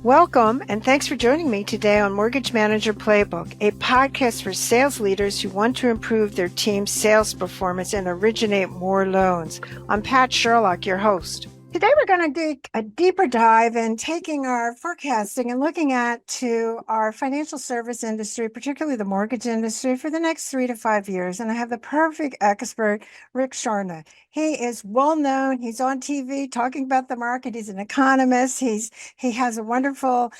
Welcome, and thanks for joining me today on Mortgage Manager Playbook, a podcast for sales leaders who want to improve their team's sales performance and originate more loans. I'm Pat Sherlock, your host. Today we're going to take a deeper dive in taking our forecasting and looking at to our financial service industry, particularly the mortgage industry, for the next 3 to 5 years. And I have the perfect expert, Rick Sharga. He is well known. He's on TV talking about the market. He's an economist. He has a wonderful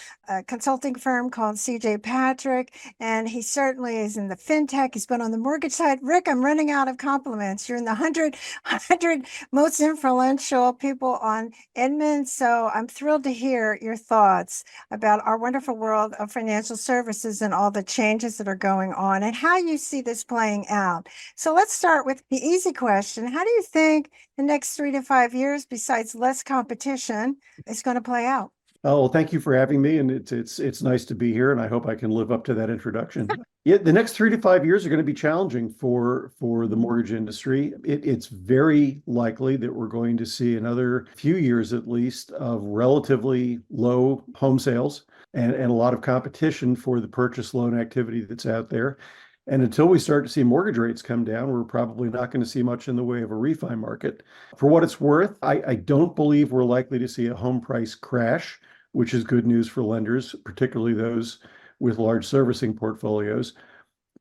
consulting firm called CJ Patrick, and he certainly is in the fintech. He's been on the mortgage side. Rick, I'm running out of compliments. You're in the 100 most influential people on Inman. So I'm thrilled to hear your thoughts about our wonderful world of financial services and all the changes that are going on and how you see this playing out. So let's start with the easy question. How do you think the next 3 to 5 years, besides less competition, is going to play out? Oh, well, thank you for having me, and it's nice to be here, and I hope I can live up to that introduction. Yeah, the next 3 to 5 years are going to be challenging for the mortgage industry. It's very likely that we're going to see another few years at least of relatively low home sales and a lot of competition for the purchase loan activity that's out there. And until we start to see mortgage rates come down, we're probably not going to see much in the way of a refi market. For what it's worth, I don't believe we're likely to see a home price crash, which is good news for lenders, particularly those with large servicing portfolios.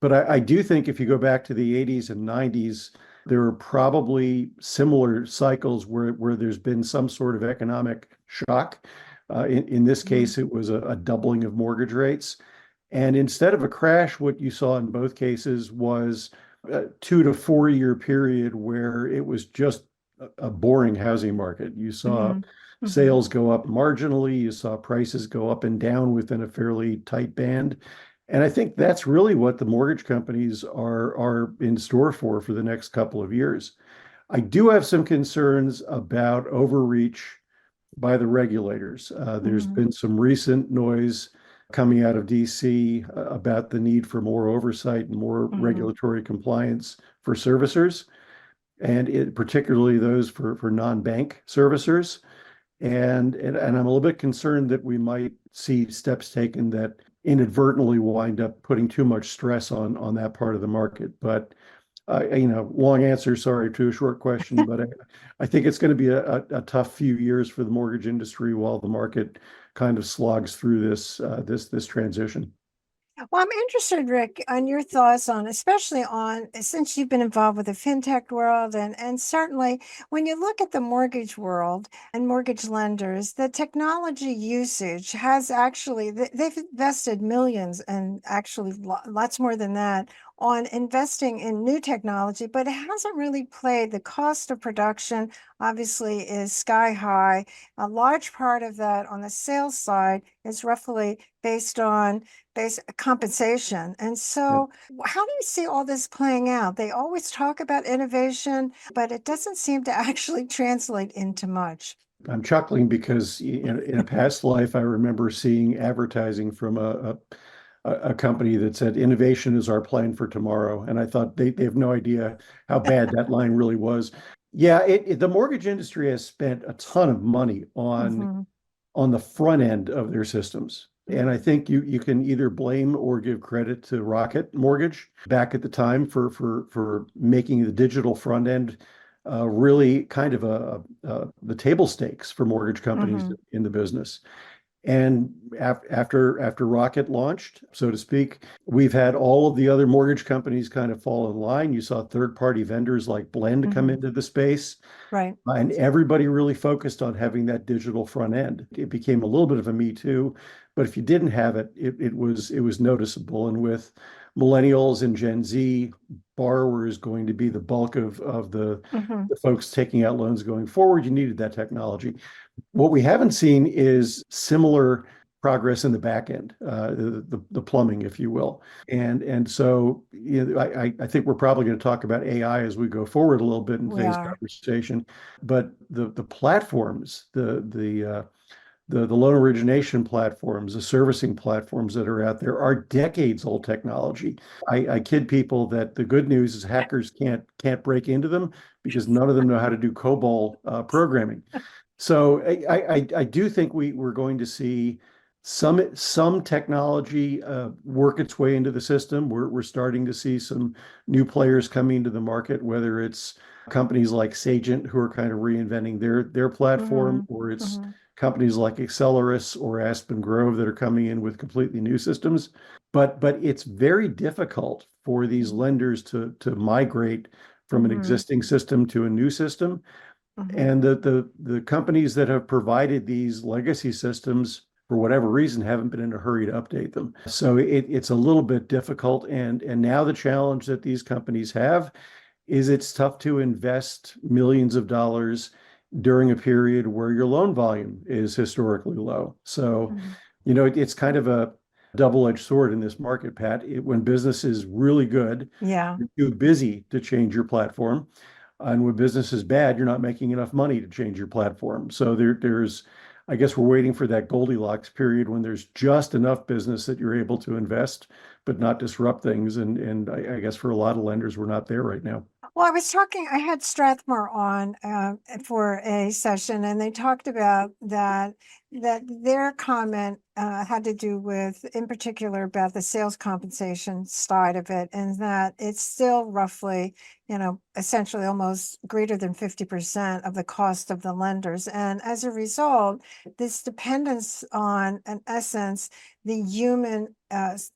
But I do think if you go back to the 80s and 90s, there are probably similar cycles where there's been some sort of economic shock. In this case, it was a doubling of mortgage rates. And instead of a crash, what you saw in both cases was a 2 to 4 year period where it was just a boring housing market. You saw sales go up marginally, you saw prices go up and down within a fairly tight band. And I think that's really what the mortgage companies are in store for the next couple of years. I do have some concerns about overreach by the regulators. There's been some recent noise coming out of DC about the need for more oversight and more regulatory compliance for servicers, and particularly those for non-bank servicers. And I'm a little bit concerned that we might see steps taken that inadvertently wind up putting too much stress on that part of the market. But long answer, sorry, to a short question, but I think it's going to be a tough few years for the mortgage industry while the market kind of slogs through this transition. Well, I'm interested, Rick, on your thoughts on, especially on, since you've been involved with the fintech world, and certainly when you look at the mortgage world and mortgage lenders, the technology usage has actually, they've invested millions and actually lots more than that on investing in new technology, but it hasn't really played. The cost of production obviously is sky high. A large part of that on the sales side is roughly based on base compensation. And so, how do you see all this playing out? They always talk about innovation, but it doesn't seem to actually translate into much. I'm chuckling because in a past life, I remember seeing advertising from a company that said innovation is our plan for tomorrow. And I thought they have no idea how bad that line really was. Yeah, the mortgage industry has spent a ton of money on the front end of their systems. And I think you can either blame or give credit to Rocket Mortgage back at the time for making the digital front end really kind of the table stakes for mortgage companies in the business. And after Rocket launched, so to speak, we've had all of the other mortgage companies kind of fall in line. You saw third-party vendors like Blend come into the space. Right. And everybody really focused on having that digital front end. It became a little bit of a me too, but if you didn't have it, it was noticeable. And with millennials and Gen Z borrowers going to be the bulk of the folks taking out loans going forward, you needed that technology. What we haven't seen is similar progress in the back end, the plumbing, if you will. And so I think we're probably going to talk about AI as we go forward a little bit in today's conversation. But the platforms, the loan origination platforms, the servicing platforms that are out there are decades old technology. I kid people that the good news is hackers can't break into them because none of them know how to do COBOL programming. So I do think we're going to see some technology work its way into the system. We're starting to see some new players coming into the market, whether it's companies like Sagent who are kind of reinventing their platform, Hmm. or it's Hmm. companies like Accelerus or Aspen Grove that are coming in with completely new systems. But it's very difficult for these lenders to migrate from an Hmm. existing system to a new system. Hmm. And the companies that have provided these legacy systems, for whatever reason, haven't been in a hurry to update them. So it's a little bit difficult. And now the challenge that these companies have is it's tough to invest millions of dollars during a period where your loan volume is historically low. So, Hmm. it's kind of a double-edged sword in this market, Pat. When business is really good, Yeah. you're too busy to change your platform. And when business is bad, you're not making enough money to change your platform. So I guess we're waiting for that Goldilocks period when there's just enough business that you're able to invest, but not disrupt things. And I guess for a lot of lenders, we're not there right now. Well, I had Strathmore on for a session, and they talked about that their comment had to do with, in particular, about the sales compensation side of it, and that it's still roughly, essentially almost greater than 50% of the cost of the lenders. And as a result, this dependence on, in essence, the human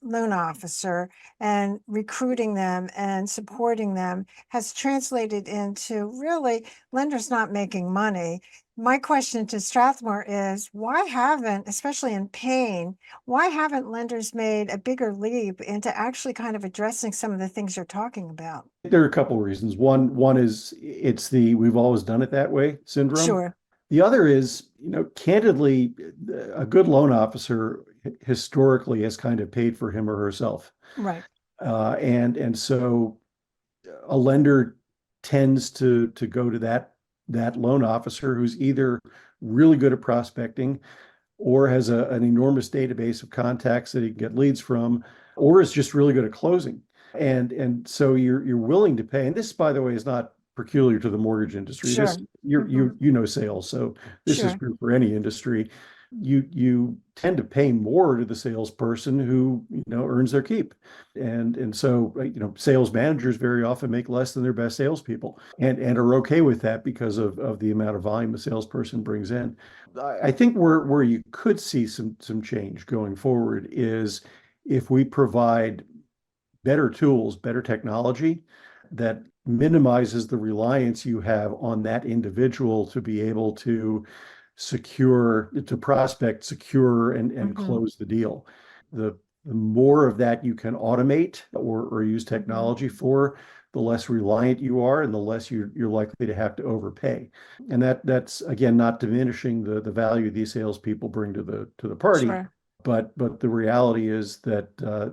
loan officer and recruiting them and supporting them has translated into really lenders not making money. My question to Strathmore is why haven't, especially in pain, why haven't lenders made a bigger leap into actually kind of addressing some of the things you're talking about? There are a couple of reasons. One is it's the we've always done it that way syndrome. Sure. The other is, candidly, a good loan officer historically has kind of paid for him or herself. Right. And so a lender tends to go to that loan officer who's either really good at prospecting or has an enormous database of contacts that he can get leads from, or is just really good at closing. And so you're willing to pay. And this, by the way, is not peculiar to the mortgage industry. This Sure. you Hmm. you know sales, so this is Sure. true for any industry. You tend to pay more to the salesperson who earns their keep, and so sales managers very often make less than their best salespeople, and are okay with that because of the amount of volume a salesperson brings in. I think where you could see some change going forward is if we provide better tools, better technology that minimizes the reliance you have on that individual to be able to prospect, secure, and Hmm. close the deal. The more of that you can automate or use Hmm. technology for, the less reliant you are and the less you're likely to have to overpay. And that's again not diminishing the value these salespeople bring to the party, Sure. but the reality is that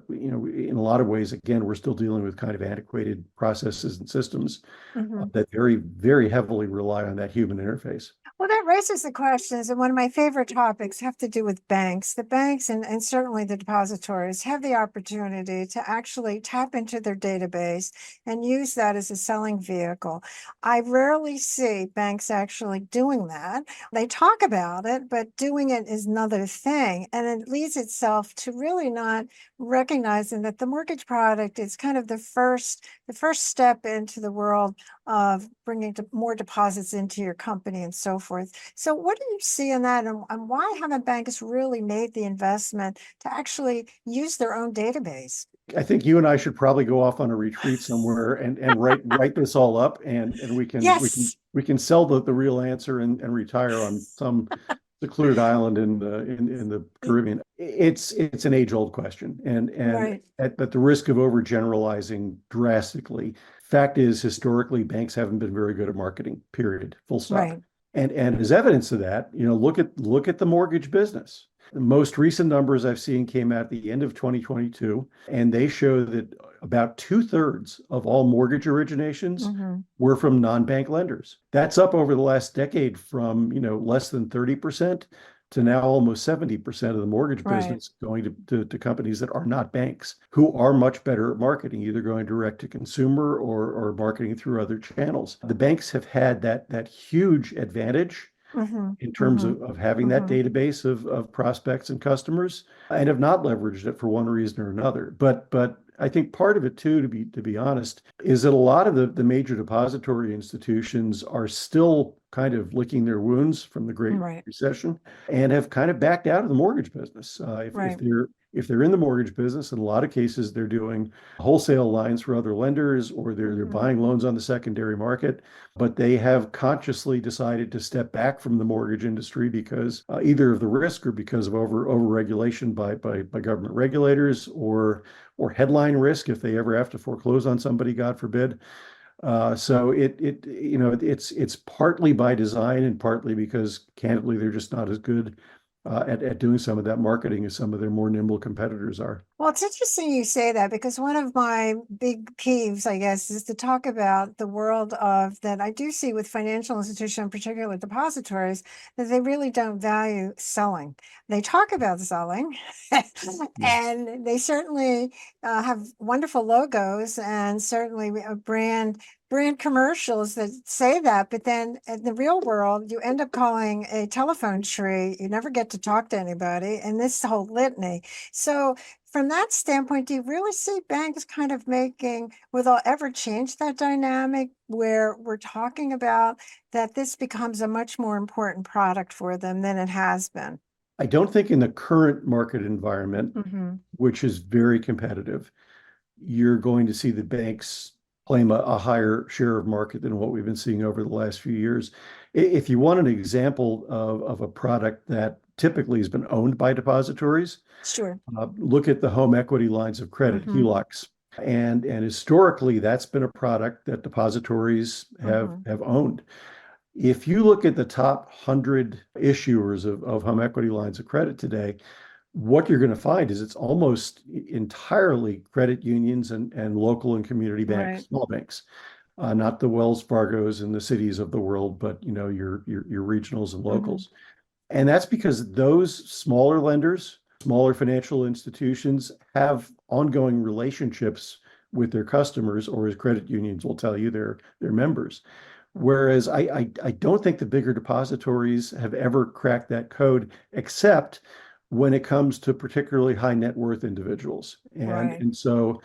in a lot of ways, again, we're still dealing with kind of antiquated processes and systems Hmm. that very, very heavily rely on that human interface. Well, that raises the questions, and one of my favorite topics have to do with banks. The banks and certainly the depositories have the opportunity to actually tap into their database and use that as a selling vehicle. I rarely see banks actually doing that. They talk about it, but doing it is another thing. And it leads itself to really not recognizing that the mortgage product is kind of the first step into the world of bringing more deposits into your company and so forth. So what do you see in that, and why haven't banks really made the investment to actually use their own database? I think you and I should probably go off on a retreat somewhere and write this all up, and we can we can Yes. we can sell the real answer and retire on some secluded island in the Caribbean. It's an age-old question, and Right. at the risk of overgeneralizing drastically, fact is historically banks haven't been very good at marketing, period, full stop. Right. And as evidence of that, look at the mortgage business. The most recent numbers I've seen came out at the end of 2022, and they show that about two-thirds of all mortgage originations Hmm. were from non-bank lenders. That's up over the last decade from, less than 30% to now almost 70% of the mortgage Right. business going to companies that are not banks, who are much better at marketing, either going direct to consumer or marketing through other channels. The banks have had that huge advantage Mm-hmm. in terms Mm-hmm. of having that Mm-hmm. database of prospects and customers and have not leveraged it for one reason or another. But I think part of it too, to be honest, is that a lot of the major depository institutions are still kind of licking their wounds from the Great Right. Recession and have kind of backed out of the mortgage business. If Right. they're in the mortgage business, in a lot of cases, they're doing wholesale lines for other lenders or they're Mm-hmm. buying loans on the secondary market, but they have consciously decided to step back from the mortgage industry because either of the risk or because of over regulation by government regulators or headline risk if they ever have to foreclose on somebody, God forbid. So it's partly by design and partly because candidly they're just not as good at doing some of that marketing as some of their more nimble competitors are. Well, it's interesting you say that because one of my big peeves, I guess, is to talk about the world of that I do see with financial institutions, particularly depositories, that they really don't value selling. They talk about selling, Yeah. and they certainly have wonderful logos and certainly brand commercials that say that, but then in the real world, you end up calling a telephone tree. You never get to talk to anybody, and this whole litany. So from that standpoint, do you really see banks kind of making, will they ever change that dynamic where we're talking about that this becomes a much more important product for them than it has been? I don't think in the current market environment, Hmm. which is very competitive, you're going to see the banks claim a higher share of market than what we've been seeing over the last few years. If you want an example of a product that typically has been owned by depositories, Sure. look at the home equity lines of credit, Hmm. HELOCs. And historically, that's been a product that depositories have Hmm. have owned. If you look at the top 100 issuers of home equity lines of credit today, what you're going to find is it's almost entirely credit unions and local and community banks, Right. small banks, not the Wells Fargos and the cities of the world, but your regionals and Hmm. locals. And that's because those smaller lenders, smaller financial institutions have ongoing relationships with their customers, or as credit unions will tell you, their members. Whereas I don't think the bigger depositories have ever cracked that code, except when it comes to particularly high net worth individuals. And Right. and so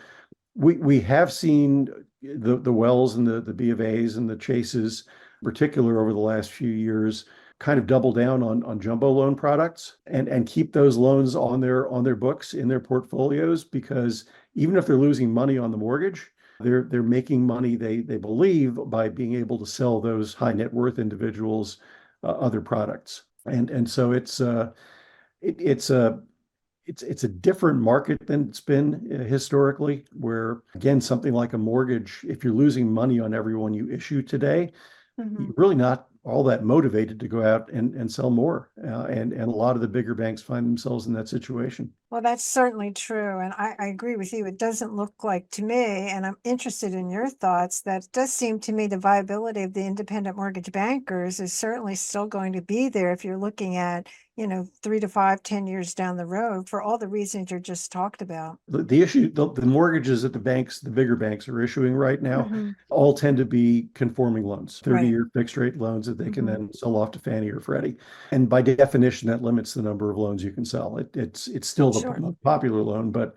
we have seen the Wells and the B of A's and the Chases, in particular over the last few years, kind of double down on jumbo loan products and keep those loans on their books in their portfolios because even if they're losing money on the mortgage, they're making money they believe by being able to sell those high net worth individuals other products. And so it's a different market than it's been historically, where again, something like a mortgage, if you're losing money on every one you issue today, Hmm. you're really not all that motivated to go out and sell more. And a lot of the bigger banks find themselves in that situation. Well, that's certainly true. And I agree with you. It doesn't look like to me, and I'm interested in your thoughts, that it does seem to me the viability of the independent mortgage bankers is certainly still going to be there if you're looking at, 3 to 5, 10 years down the road for all the reasons you just talked about. The issue, the mortgages that the bigger banks are issuing right now, Hmm. all tend to be conforming loans, Right. 30-year fixed rate loans that they can Hmm. then sell off to Fannie or Freddie. And by definition, that limits the number of loans you can sell. It's still the Sure. most popular loan, but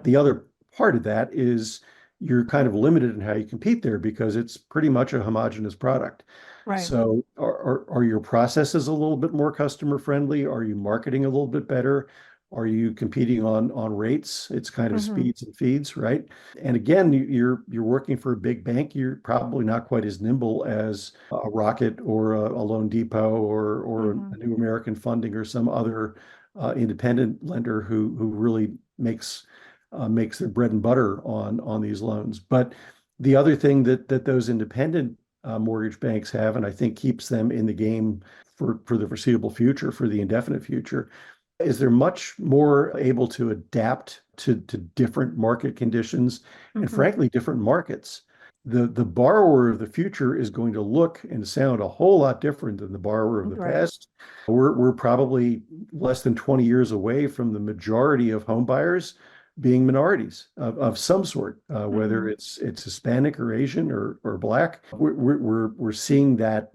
the other part of that is you're kind of limited in how you compete there because it's pretty much a homogeneous product. Right. So are your processes a little bit more customer friendly? Are you marketing a little bit better? Are you competing on rates? It's kind of Hmm. speeds and feeds, right? And again, you're working for a big bank. You're probably not quite as nimble as a Rocket or a Loan Depot or Hmm. a New American Funding or some other independent lender who really makes their bread and butter on these loans. But the other thing that those independent mortgage banks have, and I think keeps them in the game for the foreseeable future, for the indefinite future, is they're much more able to adapt to different market conditions and Hmm. frankly, different markets. The borrower of the future is going to look and sound a whole lot different than the borrower of the Right. past. We're probably less than 20 years away from the majority of home buyers being minorities of some sort, whether Hmm. it's Hispanic or Asian or Black. We're seeing that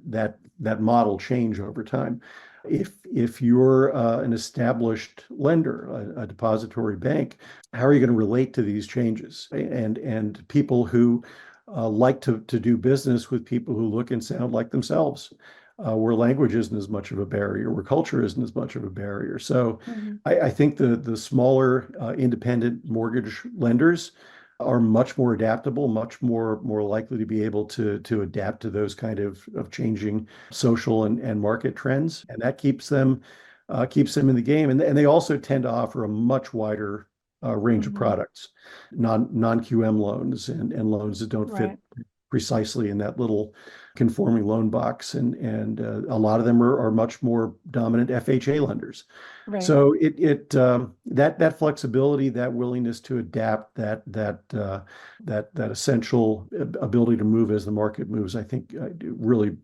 model change over time. If you're an established lender, a depository bank, how are you going to relate to these changes? And people who like to do business with people who look and sound like themselves, where language isn't as much of a barrier, where culture isn't as much of a barrier. So Hmm. I think the smaller independent mortgage lenders are much more adaptable, much more likely to be able to adapt to those kind of changing social and market trends, and that keeps them in the game. And they also tend to offer a much wider range of Hmm. products, non-QM loans and loans that don't fit Right. precisely in that little conforming loan box, and a lot of them are much more dominant FHA lenders. Right. So that flexibility, that willingness to adapt, that essential ability to move as the market moves, I think really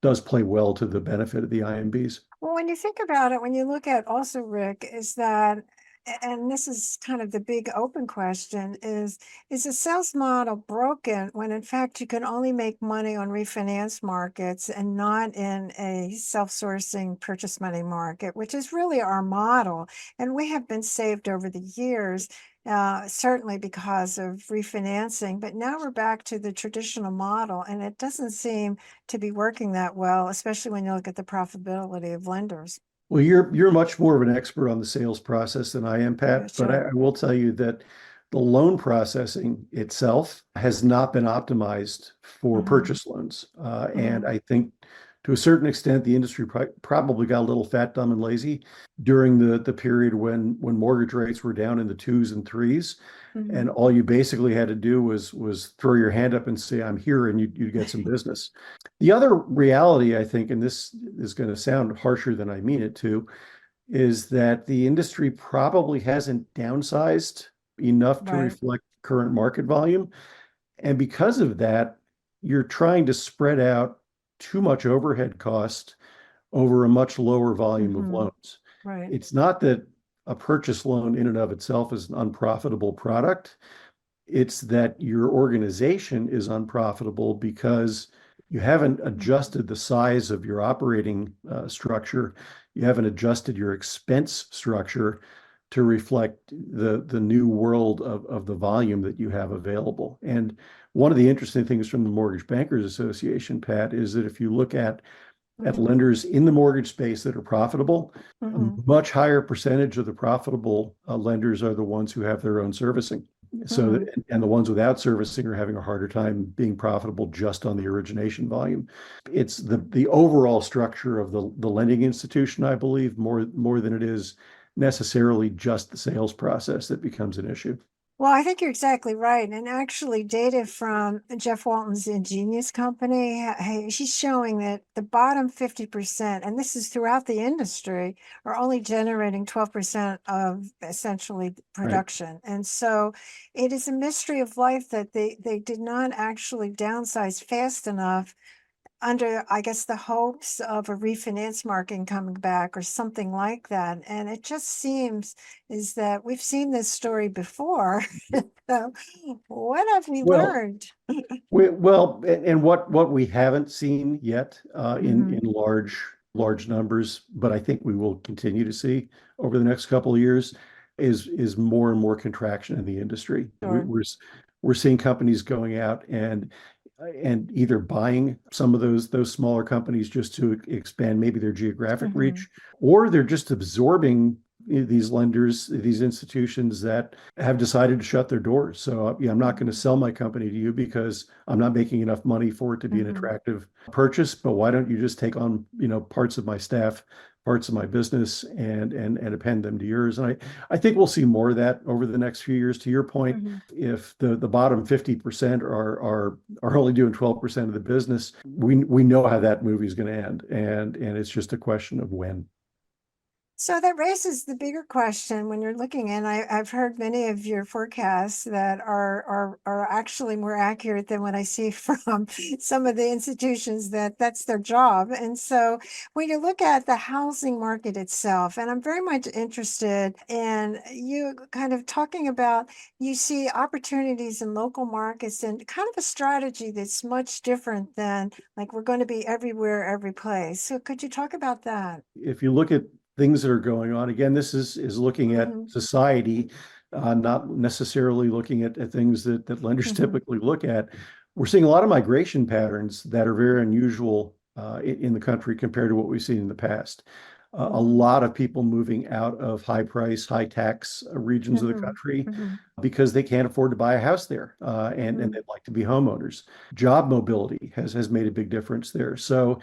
does play well to the benefit of the IMBs. Well, when you think about it, when you look at also, Rick, is that, and this is kind of the big open question, is the sales model broken when in fact you can only make money on refinance markets and not in a self-sourcing purchase money market, which is really our model. And we have been saved over the years, certainly because of refinancing, but now we're back to the traditional model, and it doesn't seem to be working that well, especially when you look at the profitability of lenders. Well, you're much more of an expert on the sales process than I am, Yeah, Pat, but sure. I will tell you that the loan processing itself has not been optimized for Hmm. purchase loans. And Hmm. I think to a certain extent, the industry probably got a little fat, dumb, and lazy during the period when mortgage rates were down in the twos and threes. And Hmm. all you basically had to do was throw your hand up and say, I'm here, and you'd get some business. The other reality, I think, and this is going to sound harsher than I mean it to, is that the industry probably hasn't downsized enough to Right. reflect current market volume. And because of that, you're trying to spread out too much overhead cost over a much lower volume of Hmm. loans. Right. It's not that a purchase loan in and of itself is an unprofitable product. It's that your organization is unprofitable because you haven't Mhm. adjusted the size of your operating structure. You haven't adjusted your expense structure to reflect the new world of the volume that you have available. And one of the interesting things from the Mortgage Bankers Association, Pat, is that if you look at Hmm. lenders in the mortgage space that are profitable, a Hmm. much higher percentage of the profitable lenders are the ones who have their own servicing. So, Hmm. and the ones without servicing are having a harder time being profitable just on the origination volume. It's the overall structure of the lending institution, I believe, more than it is necessarily just the sales process that becomes an issue. Well, I think you're exactly right. And actually, data from Jeff Walton's Ingenious company, he's showing that the bottom 50%, and this is throughout the industry, are only generating 12% of essentially Right. production. And so it is a mystery of life that they did not actually downsize fast enough under, I guess, the hopes of a refinance market coming back or something like that. And it just seems is that we've seen this story before. So what have we Well, learned? and what we haven't seen yet in Hmm. large numbers, but I think we will continue to see over the next couple of years is more and more contraction in the industry. Sure. We're seeing companies going out and either buying some of those smaller companies just to expand maybe their geographic Hmm. reach, or they're just absorbing these lenders, these institutions that have decided to shut their doors. So yeah, I'm not going to Hmm. sell my company to you because I'm not making enough money for it to be an Hmm. attractive purchase. But why don't you just take on, parts of my staff, parts of my business, and append them to yours? And I think we'll see more of that over the next few years. To your point, Hmm. if the bottom 50% are only doing 12% of the business, we know how that movie is going to end, and it's just a question of when. So that raises the bigger question when you're looking, and I've heard many of your forecasts that are actually more accurate than what I see from some of the institutions that that's their job. And so when you look at the housing market itself, and I'm very much interested in you kind of talking about you see opportunities in local markets and kind of a strategy that's much different than like we're going to be everywhere, every place. So could you talk about that? If you look at things that are going on, again, this is looking at Hmm. society, not necessarily looking at things that lenders Hmm. typically look at. We're seeing a lot of migration patterns that are very unusual in the country compared to what we've seen in the past. A Hmm. lot of people moving out of high price, high tax regions of the Hmm. country Hmm. because they can't afford to buy a house there, and Hmm. they'd like to be homeowners. Job mobility has made a big difference there. So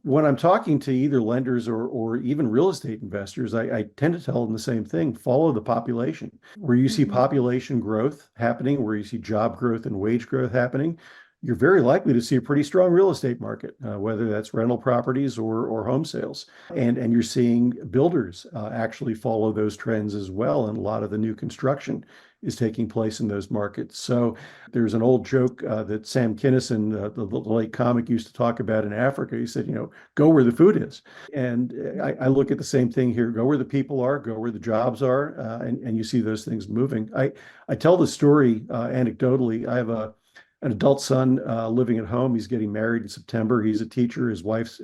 when I'm talking to either lenders or even real estate investors, I tend to tell them the same thing: follow the population. Where you see Hmm. population growth happening, where you see job growth and wage growth happening, you're very likely to see a pretty strong real estate market, whether that's rental properties or home sales. And you're seeing builders actually follow those trends as well. And a lot of the new construction is taking place in those markets. So there's an old joke that Sam Kinison, the late comic, used to talk about in Africa. He said, go where the food is. And I look at the same thing here: go where the people are, go where the jobs are, and you see those things moving. I tell the story anecdotally. I have an adult son living at home. He's getting married in September. He's a teacher. His wife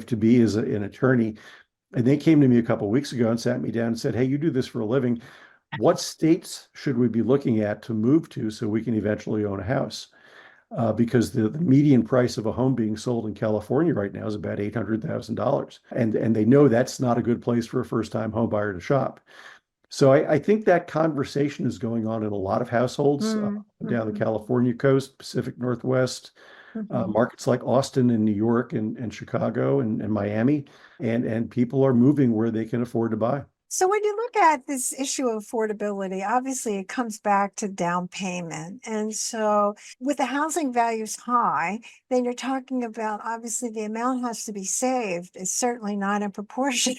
to be is an attorney. And they came to me a couple of weeks ago and sat me down and said, "Hey, you do this for a living. What states should we be looking at to move to so we can eventually own a house?" Because the median price of a home being sold in California right now is about $800,000. And they know that's not a good place for a first-time home buyer to shop. So I think that conversation is going on in a lot of households down the Hmm. California coast, Pacific Northwest, Hmm. markets like Austin and New York and Chicago and Miami, and people are moving where they can afford to buy. So when you look at this issue of affordability, obviously it comes back to down payment. And so with the housing values high, then you're talking about obviously the amount has to be saved is certainly not in proportion.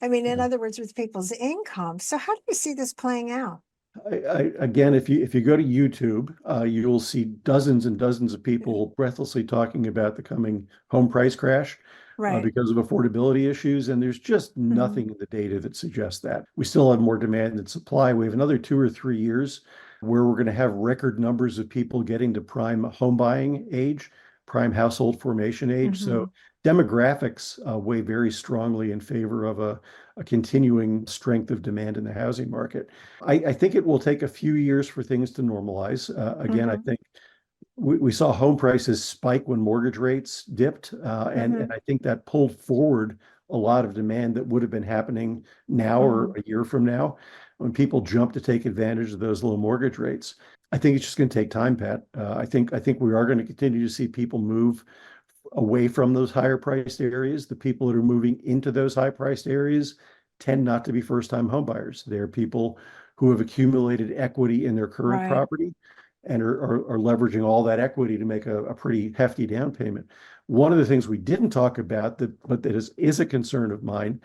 I mean, in Yeah. other words, with people's income. So how do you see this playing out? Again, if you go to YouTube, you'll see dozens and dozens of people breathlessly talking about the coming home price crash Right. because of affordability issues, and there's just Hmm. nothing in the data that suggests that. We still have more demand than supply. We have another 2 or 3 years where we're going to have record numbers of people getting to prime home buying age, prime household formation age. So Hmm. demographics weigh very strongly in favor of a continuing strength of demand in the housing market. I think it will take a few years for things to normalize. Again, I Hmm. think we saw home prices spike when mortgage rates dipped, and Hmm. I think that pulled forward a lot of demand that would have been happening now or Hmm. a year from now when people jump to take advantage of those low mortgage rates. I think it's just going to take time, Pat. I think we are going to continue to see people move away from those higher priced areas. The people that are moving into those high priced areas tend not to be first time home buyers. They're people who have accumulated equity in their current Right. property and are leveraging all that equity to make a pretty hefty down payment. One of the things we didn't talk about but that is a concern of mine,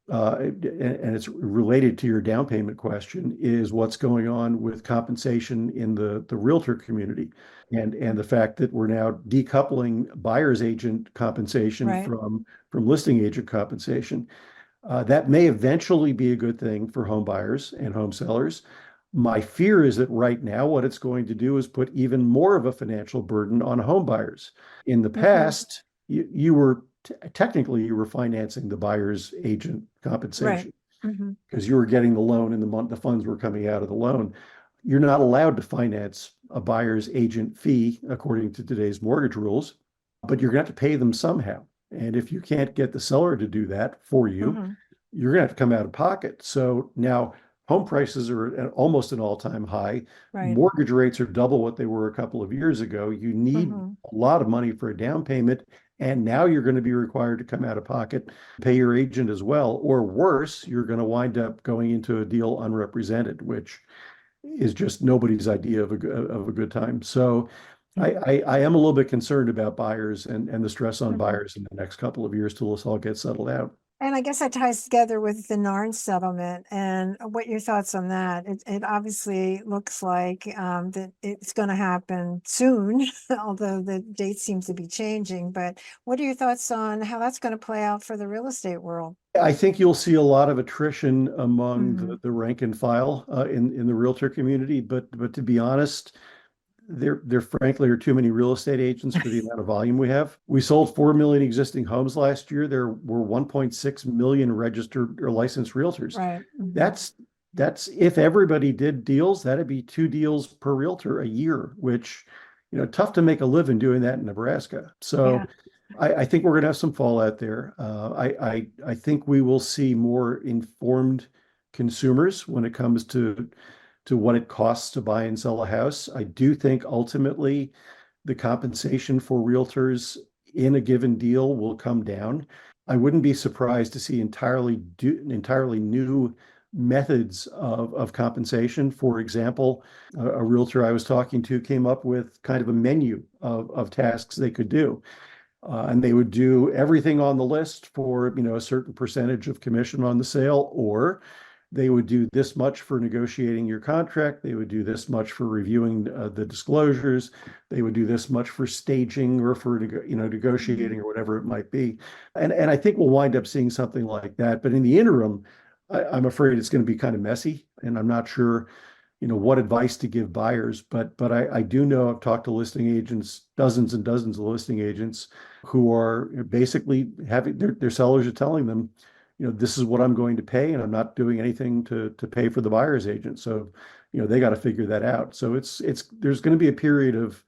and it's related to your down payment question, is what's going on with compensation in the realtor community, and the fact that we're now decoupling buyer's agent compensation Right. from listing agent compensation. That may eventually be a good thing for home buyers and home sellers. My fear is that right now, what it's going to do is put even more of a financial burden on home buyers. In the Hmm. past, you were technically you were financing the buyer's agent Right. compensation Hmm. because you were getting the loan and the funds were coming out of the loan. You're not allowed to finance a buyer's agent fee according to today's mortgage rules, but you're going to have to pay them somehow. And if you can't get the seller to do that for you, Hmm. you're going to have to come out of pocket. So now home prices are at almost an all-time high. Right. Mortgage rates are double what they were a couple of years ago. You need Hmm. a lot of money for a down payment. And now you're going to be required to come out of pocket, pay your agent as well. Or worse, you're going to wind up going into a deal unrepresented, which is just nobody's idea of a good time. So I am a little bit concerned about buyers and the stress on Hmm. buyers in the next couple of years till this all gets settled out. And I guess that ties together with the NARN settlement and what your thoughts on that. It obviously looks like that it's going to happen soon, although the date seems to be changing. But what are your thoughts on how that's going to play out for the real estate world? I think you'll see a lot of attrition among Hmm. the rank and file in the realtor community. But to be honest, there frankly are too many real estate agents for the amount of volume we have. We sold 4 million existing homes last year. There were 1.6 million registered or licensed realtors. Right. Hmm. That's that's if everybody did deals, that'd be 2 deals per realtor a year, which, tough to make a living doing that in Nebraska. Yeah. So I think we're going to have some fallout there. I think we will see more informed consumers when it comes to what it costs to buy and sell a house. I do think ultimately the compensation for realtors in a given deal will come down. I wouldn't be surprised to see entirely new methods of compensation. For example, a realtor I was talking to came up with kind of a menu of tasks they could do. And they would do everything on the list for, a certain percentage of commission on the sale, or they would do this much for negotiating your contract. They would do this much for reviewing the disclosures. They would do this much for staging or for, Mhm. negotiating or whatever it might be. And I think we'll wind up seeing something like that. But in the interim, I'm afraid it's going to be kind of messy, and I'm not sure what advice to give buyers. But I do know I've talked to listing agents, dozens and dozens of listing agents who are basically having their sellers are telling them, this is what I'm going to pay, and I'm not doing anything to pay for the buyer's agent. So, they got to figure that out. So it's there's going to be a period of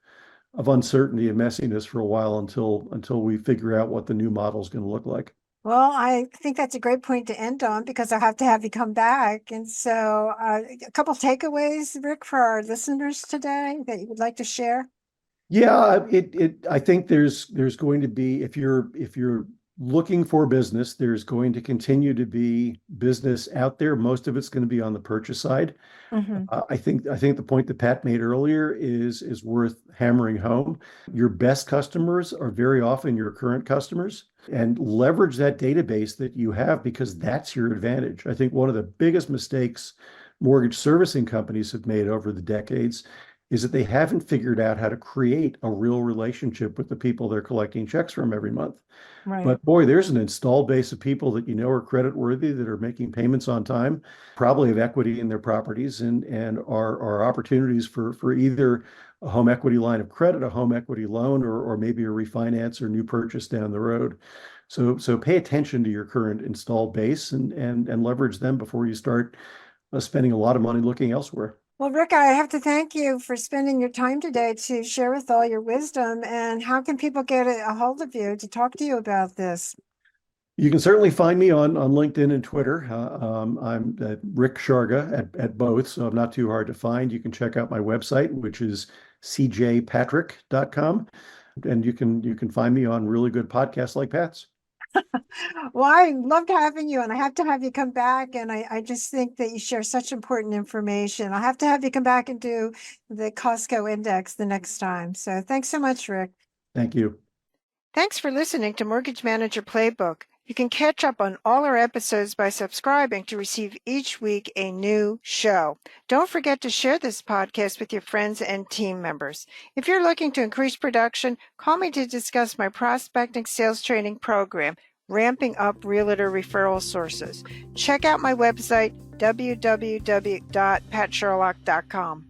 uncertainty and messiness for a while until we figure out what the new model is going to look like. Well, I think that's a great point to end on because I have to have you come back. And so, a couple takeaways, Rick, for our listeners today that you would like to share. Yeah, I think there's going to be, if you're looking for business, there's going to continue to be business out there. Most of it's going to be on the purchase side. Hmm. I think the point that Pat made earlier is worth hammering home. Your best customers are very often your current customers, and leverage that database that you have because that's your advantage. I think one of the biggest mistakes mortgage servicing companies have made over the decades is that they haven't figured out how to create a real relationship with the people they're collecting checks from every month. Right. But boy, there's an installed base of people that are credit worthy, that are making payments on time, probably have equity in their properties, and are opportunities for either a home equity line of credit, a home equity loan, or maybe a refinance or new purchase down the road. So pay attention to your current installed base and leverage them before you start spending a lot of money looking elsewhere. Well, Rick, I have to thank you for spending your time today to share with all your wisdom. And how can people get a hold of you to talk to you about this? You can certainly find me on LinkedIn and Twitter. I'm Rick Sharga at both, so I'm not too hard to find. You can check out my website, which is cjpatrick.com, and you can find me on really good podcasts like Pat's. Well, I loved having you, and I have to have you come back. And I just think that you share such important information. I'll have to have you come back and do the Costco index the next time. So thanks so much, Rick. Thank you. Thanks for listening to Mortgage Manager Playbook. You can catch up on all our episodes by subscribing to receive each week a new show. Don't forget to share this podcast with your friends and team members. If you're looking to increase production, call me to discuss my prospecting sales training program, Ramping Up Realtor Referral Sources. Check out my website, www.patsherlock.com.